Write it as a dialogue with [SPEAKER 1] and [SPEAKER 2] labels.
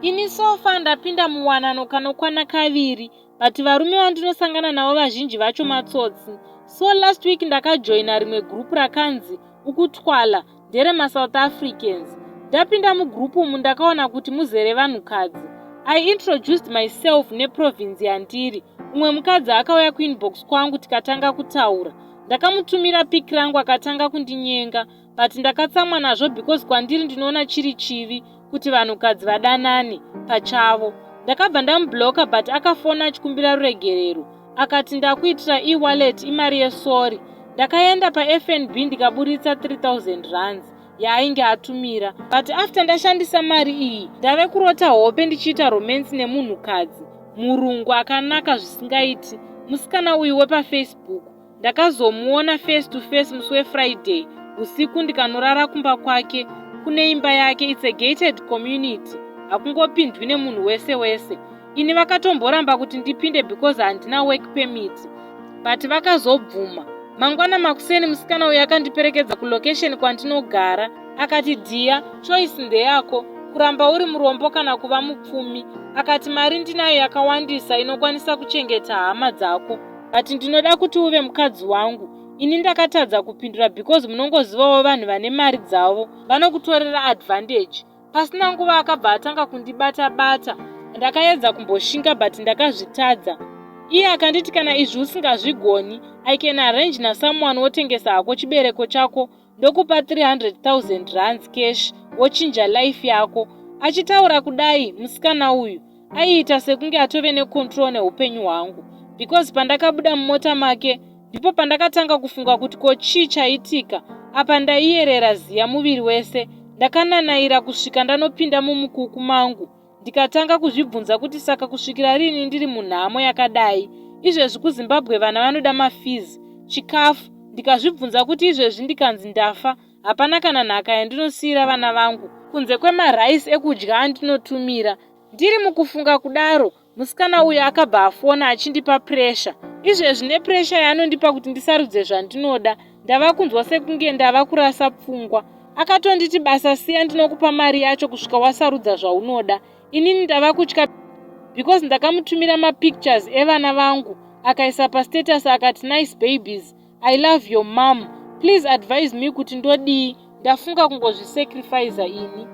[SPEAKER 1] Ini sofa ndapinda muwanano kanokwana kaviri, but varume vandinosangana navo vazhinji vacho matsotsi. So last week ndakajoina rimwe group rakanzi ukutwala ndere maSouth Africans. Ndapinda mugroup umu ndakaona kuti muzere vanhukadzi. I introduced myself neprovince yandiri. Umwe mukadzi akauya kuinbox kwangu tikatanga kutaura. Ndakamutumira pic rangu akatanga kundinyenga, but ndakatsamwa nazvo because kwandiri ndinoona chiri chivi kuti vanhukadzi vadanane pachavo. Ndakabva ndamubloka, but akafona achikumbira ruregerero. Akati ndakuitira e-wallet imari yesori. Ndakaenda paFNB ndikaburitsa 3000 rands yaainge atumira. But after ndashandisa mari iyi, ndave kurota hope ndichiita romance nemunhukadzi. Murungu akanaka zvisingaiti. Musikana uyu wepaFacebook. Ndakazomuona face to face musi weFriday. Usiku ndikanorara kumba kwake. Kune imba yake, it's a gated community. Hakungopindwi nemunhu wese wese. Ini vakatomboramba kuti ndipinde because handina work permit. But vakazobvuma. Mangwana makuseni musikana uyu akandiperekedza kulocation kwandinogara. Akati dear, choice ndeyako. Kuramba uri murombo kana kuva mupfumi. Akati mari ndinayo yakawandisa inokwanisa kuchengeta hama dzako. But ndinoda kuti uve mukadzi wangu. Ini ndakatadza kupindura because munongozivawo vanhu vane mari dzavo vanokutorera advantage. Pasina nguva akabva atanga kundibata-bata. Ndakaedza kumboshinga but ndakazvitadza. Iye akanditi kana izvi usingazvigoni, I can arrange na someone wotengesa hako chibereko chako ndokupa 300,000 rands cash wochinja life yako. Achitaura kudai, musikana uyu aiita sekunge atove necontrol neupenyu hwangu. Because pandakabuda mumota make, ndipo pandakatanga kufunga kuti ko chii chaitika. Apa ndaiyerera ziya muviri wese. Ndakananaira kusvika ndanopinda mumukuku mangu. Ndikatanga kuzvibvunza kuti saka kusvikira rini ndiri munhamo yakadai. Izvezvi kuZimbabwe vana vanoda mafizi, chikafu. Ndikazvibvunza kuti izvezvi ndikanzi ndafa, hapana kana nhaka yandinosiyira vana vangu kunze kwemaraisi ekudya andinotumira. Ndiri mukufunga kudaro, musikana uyu akabva afona achindipa pressure. Izvezvi nepressure yaanondipa kuti ndisarudze zvandinoda, ndava kunzwa sekunge ndava kurasa pfungwa. Akatonditi basa siya ndinokupa mari yacho kusvika wasarudza zvaunoda. Inini ndava kutya because ndakamutumira mapictures evana vangu. Akaisa pastatus akati nice babies. I love your mom. Please advise me kuti ndodii. Ndafunga kungozvisacrifice ini.